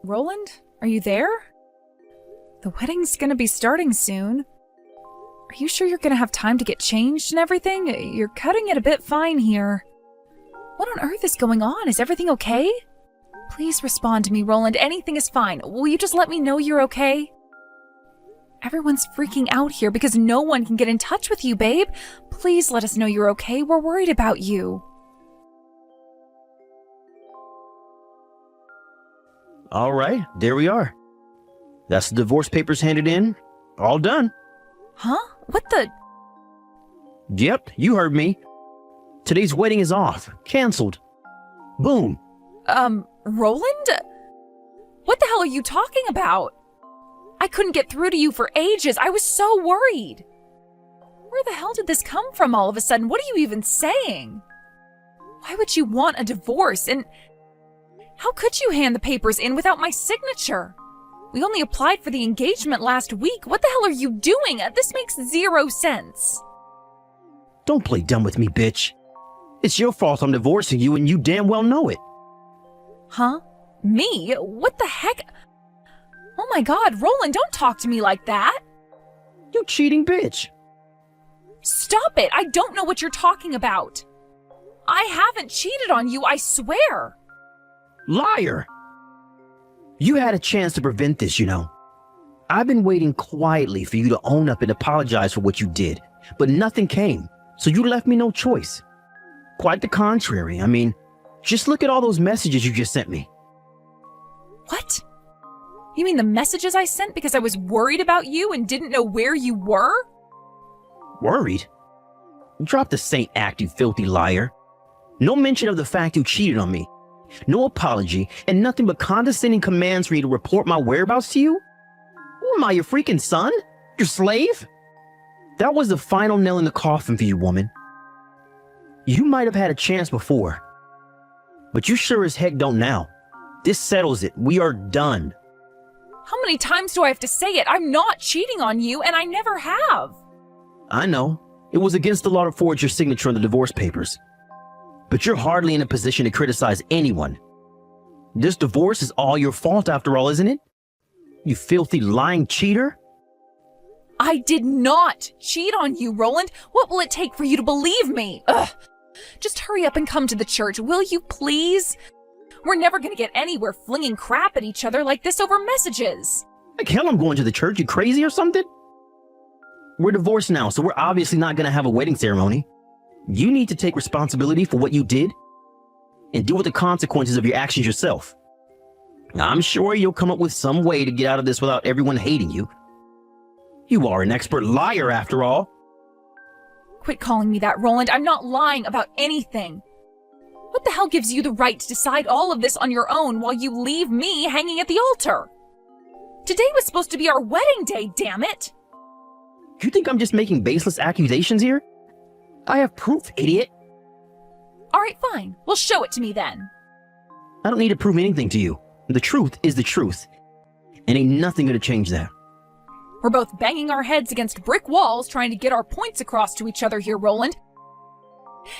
Roland? Are you there? The wedding's gonna be starting soon. Are you sure you're gonna have time to get changed and everything? You're cutting it a bit fine here. What on earth is going on? Is everything okay? Please respond to me, Roland. Anything is fine. Will you just let me know you're okay? Everyone's freaking out here because no one can get in touch with you, babe. Please let us know you're okay. We're worried about you. All right, there we are. That's the divorce papers handed in. All done. Huh? What the? Yep, you heard me. Today's wedding is off. Canceled. Boom. Roland? What the hell are you talking about? I couldn't get through to you for ages. I was so worried. Where the hell did this come from all of a sudden? What are you even saying? Why would you want a divorce? And how could you hand the papers in without my signature? We only applied for the engagement last week. What the hell are you doing? This makes zero sense. Don't play dumb with me, bitch. It's your fault I'm divorcing you and you damn well know it. Huh? Me? What the heck? Oh my God, Roland, don't talk to me like that. You cheating bitch. Stop it! I don't know what you're talking about. I haven't cheated on you, I swear. Liar! You had a chance to prevent this, you know. I've been waiting quietly for you to own up and apologize for what you did, but nothing came, so you left me no choice. Quite the contrary. I mean, just look at all those messages you just sent me. What? You mean the messages I sent because I was worried about you and didn't know where you were? Worried? Drop the saint act, you filthy liar. No mention of the fact you cheated on me. No apology, and nothing but condescending commands for me to report my whereabouts to you? Who am I, your freaking son? Your slave? That was the final nail in the coffin for you, woman. You might have had a chance before, but you sure as heck don't now. This settles it. We are done. How many times do I have to say it? I'm not cheating on you, and I never have. I know. It was against the law to forge your signature on the divorce papers. But you're hardly in a position to criticize anyone. This divorce is all your fault after all, isn't it? You filthy lying cheater. I did not cheat on you, Roland. What will it take for you to believe me? Ugh. Just hurry up and come to the church, will you please? We're never gonna get anywhere flinging crap at each other like this over messages. Like hell I'm going to the church, you crazy or something? We're divorced now, so we're obviously not gonna have a wedding ceremony. You need to take responsibility for what you did and deal with the consequences of your actions yourself. I'm sure you'll come up with some way to get out of this without everyone hating you. You are an expert liar after all. Quit calling me that, Roland. I'm not lying about anything. What the hell gives you the right to decide all of this on your own while you leave me hanging at the altar? Today was supposed to be our wedding day, damn it! You think I'm just making baseless accusations here? I have proof, idiot. Alright, fine. Well, show it to me then. I don't need to prove anything to you. The truth is the truth. And ain't nothing gonna change that. We're both banging our heads against brick walls trying to get our points across to each other here, Roland.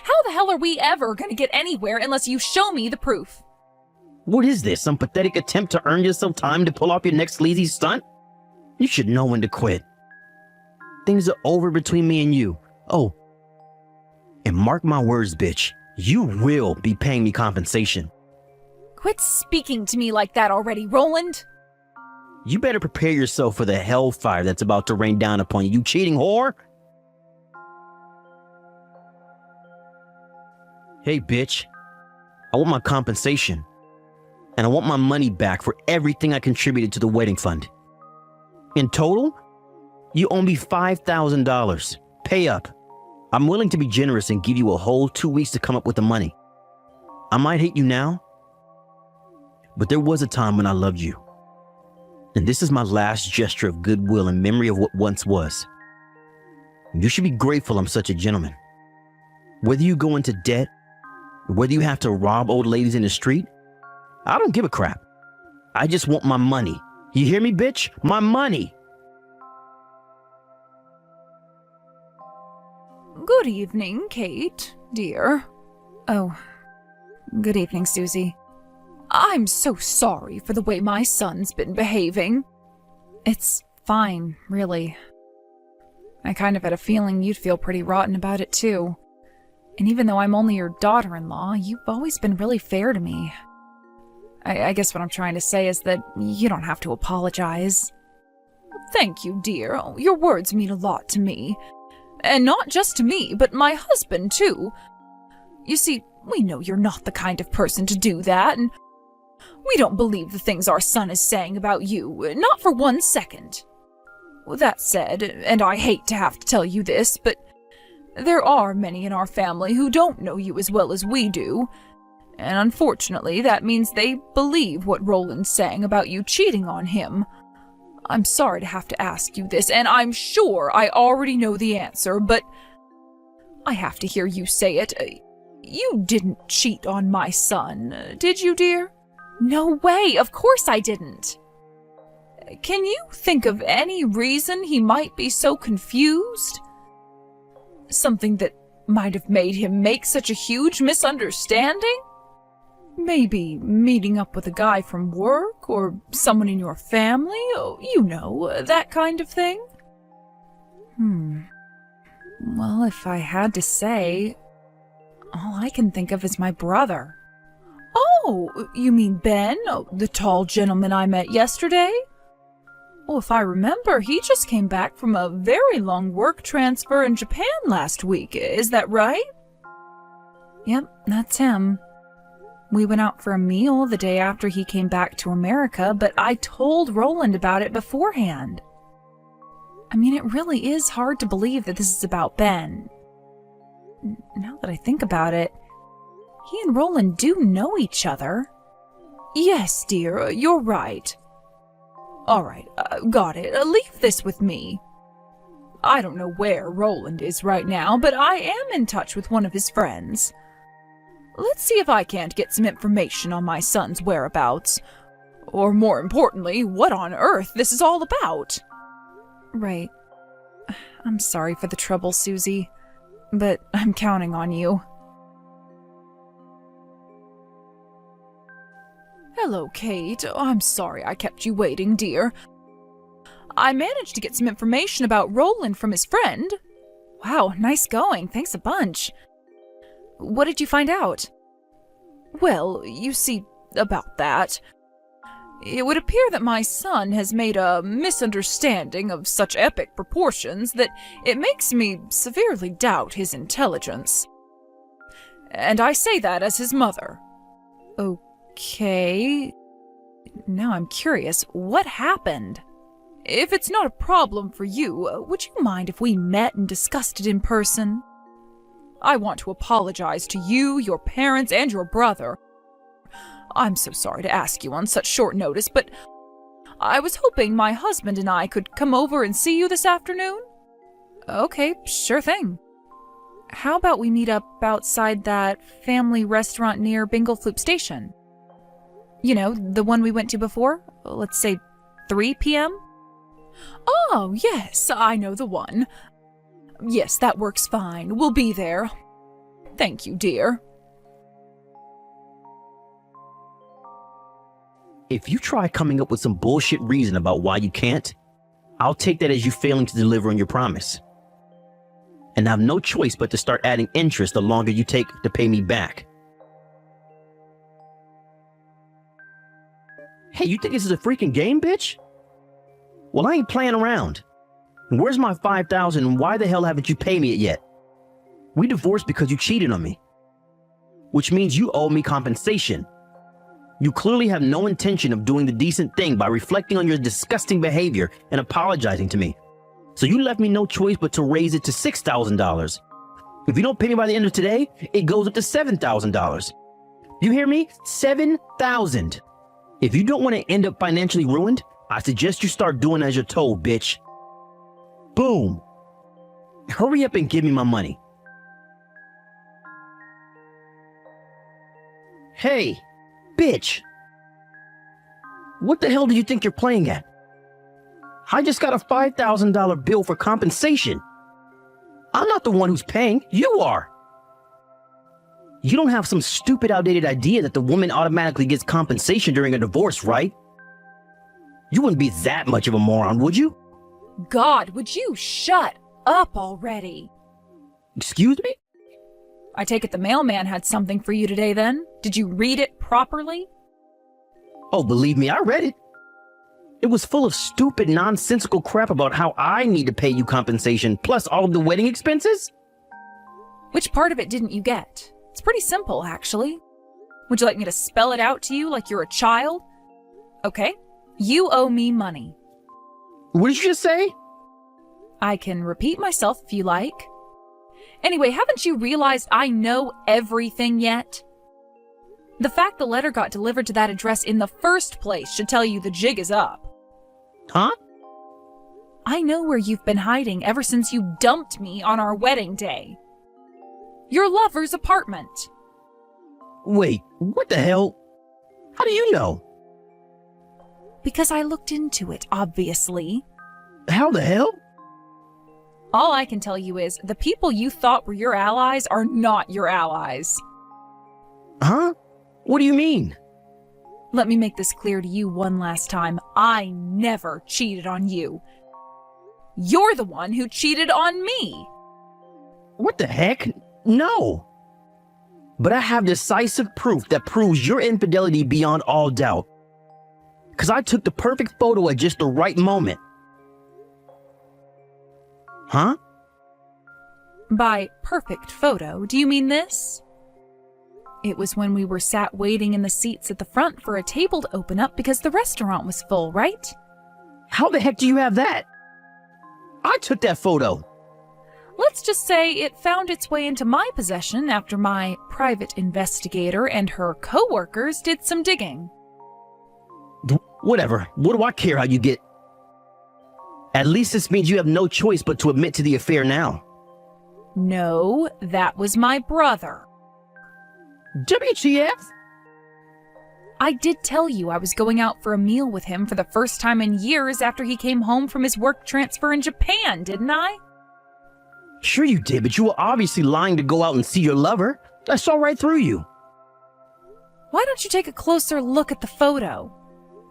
How the hell are we ever gonna get anywhere unless you show me the proof? What is this, some pathetic attempt to earn yourself time to pull off your next sleazy stunt? You should know when to quit. Things are over between me and you. Oh, and mark my words, bitch. You will be paying me compensation. Quit speaking to me like that already, Roland. You better prepare yourself for the hellfire that's about to rain down upon you, you cheating whore. Hey, bitch. I want my compensation. And I want my money back for everything I contributed to the wedding fund. In total, you owe me $5,000. Pay up. I'm willing to be generous and give you a whole 2 weeks to come up with the money. I might hate you now, but there was a time when I loved you. And this is my last gesture of goodwill in memory of what once was. You should be grateful I'm such a gentleman. Whether you go into debt, whether you have to rob old ladies in the street, I don't give a crap. I just want my money. You hear me, bitch? My money! Good evening, Kate, dear. Oh, good evening, Susie. I'm so sorry for the way my son's been behaving. It's fine, really. I kind of had a feeling you'd feel pretty rotten about it, too. And even though I'm only your daughter-in-law, you've always been really fair to me. I guess what I'm trying to say is that you don't have to apologize. Thank you, dear. Your words mean a lot to me. And not just to me, but my husband, too. You see, we know you're not the kind of person to do that, and we don't believe the things our son is saying about you, not for 1 second. That said, and I hate to have to tell you this, but there are many in our family who don't know you as well as we do, and unfortunately that means they believe what Roland's saying about you cheating on him. I'm sorry to have to ask you this, and I'm sure I already know the answer, but I have to hear you say it. You didn't cheat on my son, did you, dear? No way, of course I didn't. Can you think of any reason he might be so confused? Something that might have made him make such a huge misunderstanding? Maybe meeting up with a guy from work or someone in your family, you know, that kind of thing? Well, if I had to say, all I can think of is my brother. Oh, you mean Ben, the tall gentleman I met yesterday? Well, if I remember, he just came back from a very long work transfer in Japan last week. Is that right? Yep, that's him. We went out for a meal the day after he came back to America, but I told Roland about it beforehand. I mean, it really is hard to believe that this is about Ben. Now that I think about it, he and Roland do know each other. Yes, dear, you're right. All right, got it. Leave this with me. I don't know where Roland is right now, but I am in touch with one of his friends. Let's see if I can't get some information on my son's whereabouts. Or more importantly, what on earth this is all about. Right. I'm sorry for the trouble, Susie, but I'm counting on you. Hello, Kate. I'm sorry I kept you waiting, dear. I managed to get some information about Roland from his friend. Wow, nice going. Thanks a bunch. What did you find out? Well, you see, about that. It would appear that my son has made a misunderstanding of such epic proportions that it makes me severely doubt his intelligence. And I say that as his mother. Okay. Now I'm curious, what happened? If it's not a problem for you, would you mind if we met and discussed it in person? I want to apologize to you, your parents, and your brother. I'm so sorry to ask you on such short notice, but I was hoping my husband and I could come over and see you this afternoon. Okay, sure thing. How about we meet up outside that family restaurant near Binglefloop Station? You know, the one we went to before? Let's say 3 p.m.? Oh, yes, I know the one. Yes, that works fine. We'll be there. Thank you, dear. If you try coming up with some bullshit reason about why you can't, I'll take that as you failing to deliver on your promise. And I have no choice but to start adding interest the longer you take to pay me back. Hey, you think this is a freaking game, bitch? Well, I ain't playing around. And where's my $5,000 and why the hell haven't you paid me it yet? We divorced because you cheated on me. Which means you owe me compensation. You clearly have no intention of doing the decent thing by reflecting on your disgusting behavior and apologizing to me. So you left me no choice but to raise it to $6,000. If you don't pay me by the end of today, it goes up to $7,000. You hear me? $7,000. If you don't want to end up financially ruined, I suggest you start doing as you're told, bitch. Boom. Hurry up and give me my money. Hey, bitch. What the hell do you think you're playing at? I just got a $5,000 bill for compensation. I'm not the one who's paying. You are. You don't have some stupid outdated idea that the woman automatically gets compensation during a divorce, right? You wouldn't be that much of a moron, would you? God, would you shut up already? Excuse me? I take it the mailman had something for you today then? Did you read it properly? Oh, believe me, I read it. It was full of stupid, nonsensical crap about how I need to pay you compensation, plus all of the wedding expenses. Which part of it didn't you get? It's pretty simple, actually. Would you like me to spell it out to you like you're a child? Okay, you owe me money. What did you just say? I can repeat myself if you like. Anyway, haven't you realized I know everything yet? The fact the letter got delivered to that address in the first place should tell you the jig is up. Huh? I know where you've been hiding ever since you dumped me on our wedding day. Your lover's apartment. Wait, what the hell? How do you know? Because I looked into it, obviously. How the hell? All I can tell you is the people you thought were your allies are not your allies. Huh? What do you mean? Let me make this clear to you one last time. I never cheated on you. You're the one who cheated on me. What the heck? No. But I have decisive proof that proves your infidelity beyond all doubt. Because I took the perfect photo at just the right moment. Huh? By perfect photo, do you mean this? It was when we were sat waiting in the seats at the front for a table to open up because the restaurant was full, right? How the heck do you have that? I took that photo. Let's just say it found its way into my possession after my private investigator and her co-workers did some digging. Whatever. What do I care how you get? At least this means you have no choice but to admit to the affair now. No, that was my brother. WTF? I did tell you I was going out for a meal with him for the first time in years after he came home from his work transfer in Japan, didn't I? Sure you did, but you were obviously lying to go out and see your lover. I saw right through you. Why don't you take a closer look at the photo?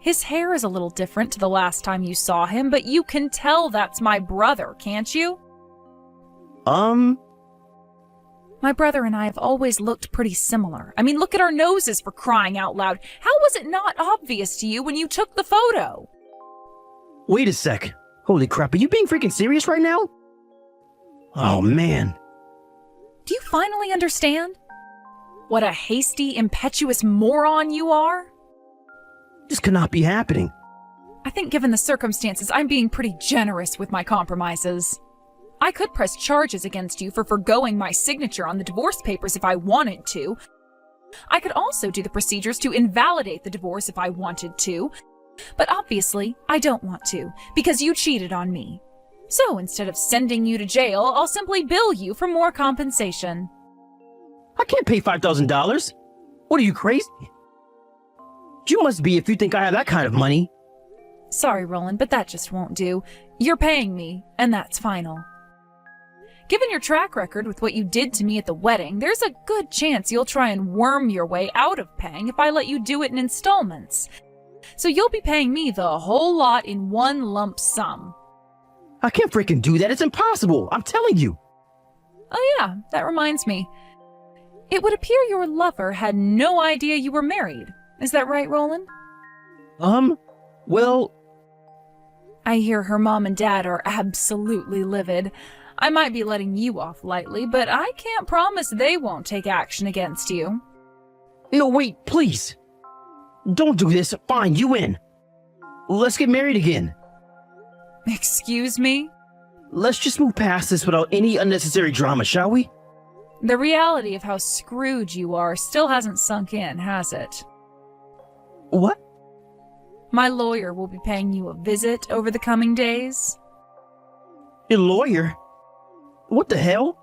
His hair is a little different to the last time you saw him, but you can tell that's my brother, can't you? My brother and I have always looked pretty similar. I mean, look at our noses, for crying out loud. How was it not obvious to you when you took the photo? Wait a sec. Holy crap, are you being freaking serious right now? Oh, man. Do you finally understand? What a hasty, impetuous moron you are? This cannot be happening. I think given the circumstances, I'm being pretty generous with my compromises. I could press charges against you for forgoing my signature on the divorce papers if I wanted to. I could also do the procedures to invalidate the divorce if I wanted to. But obviously, I don't want to, because you cheated on me. So instead of sending you to jail, I'll simply bill you for more compensation. I can't pay $5,000. What are you, crazy? You must be if you think I have that kind of money. Sorry, Roland, but that just won't do. You're paying me, and that's final. Given your track record with what you did to me at the wedding, there's a good chance you'll try and worm your way out of paying if I let you do it in installments. So you'll be paying me the whole lot in one lump sum. I can't freaking do that. It's impossible. I'm telling you. Oh yeah, that reminds me. It would appear your lover had no idea you were married. Is that right, Roland? Well... I hear her mom and dad are absolutely livid. I might be letting you off lightly, but I can't promise they won't take action against you. No, wait, please. Don't do this. Fine, you win. Let's get married again. Excuse me? Let's just move past this without any unnecessary drama, shall we? The reality of how screwed you are still hasn't sunk in, has it? What? My lawyer will be paying you a visit over the coming days. Your lawyer? What the hell?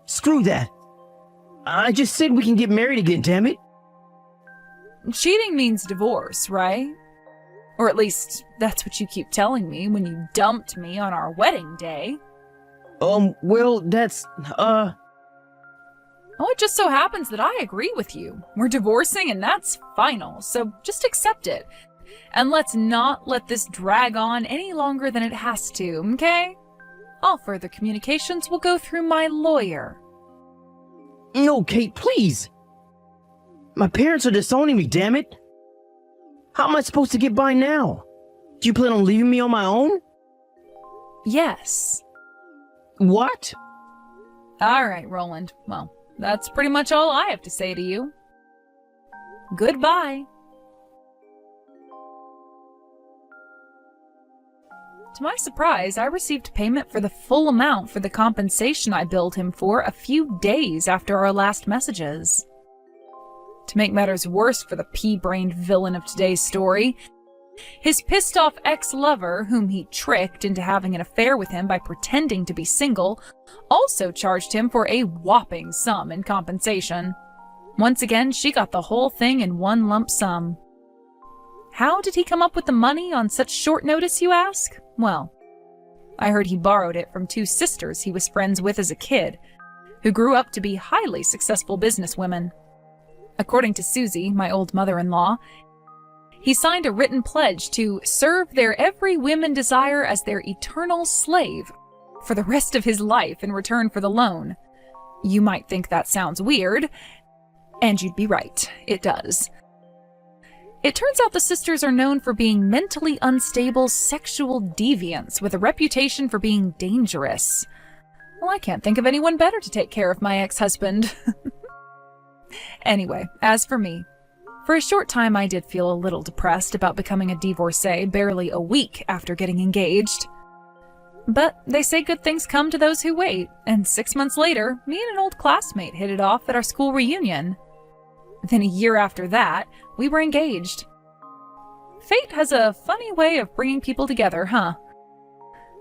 Screw that. I just said we can get married again, damn it. Cheating means divorce, right? Or at least, that's what you keep telling me when you dumped me on our wedding day. Well, that's, Oh, it just so happens that I agree with you. We're divorcing and that's final, so just accept it. And let's not let this drag on any longer than it has to, okay? All further communications will go through my lawyer. No, Kate, please. My parents are disowning me, damn it. How am I supposed to get by now? Do you plan on leaving me on my own? Yes. What? All right, Roland. Well, that's pretty much all I have to say to you. Goodbye. To my surprise, I received payment for the full amount for the compensation I billed him for a few days after our last messages. To make matters worse for the pea-brained villain of today's story, his pissed-off ex-lover, whom he tricked into having an affair with him by pretending to be single, also charged him for a whopping sum in compensation. Once again, she got the whole thing in one lump sum. How did he come up with the money on such short notice, you ask? Well, I heard he borrowed it from two sisters he was friends with as a kid, who grew up to be highly successful businesswomen. According to Susie, my old mother-in-law, he signed a written pledge to serve their every whim and desire as their eternal slave for the rest of his life in return for the loan. You might think that sounds weird, and you'd be right, it does. It turns out the sisters are known for being mentally unstable sexual deviants with a reputation for being dangerous. Well, I can't think of anyone better to take care of my ex-husband. Anyway, as for me, for a short time I did feel a little depressed about becoming a divorcee barely a week after getting engaged. But they say good things come to those who wait, and 6 months later, me and an old classmate hit it off at our school reunion. Then a year after that, we were engaged. Fate has a funny way of bringing people together, huh?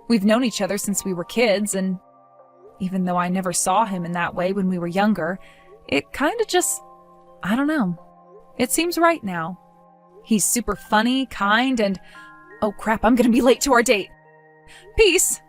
We've known each other since we were kids, and even though I never saw him in that way when we were younger, it kinda just, I don't know. It seems right now. He's super funny, kind, and oh crap, I'm gonna be late to our date. Peace!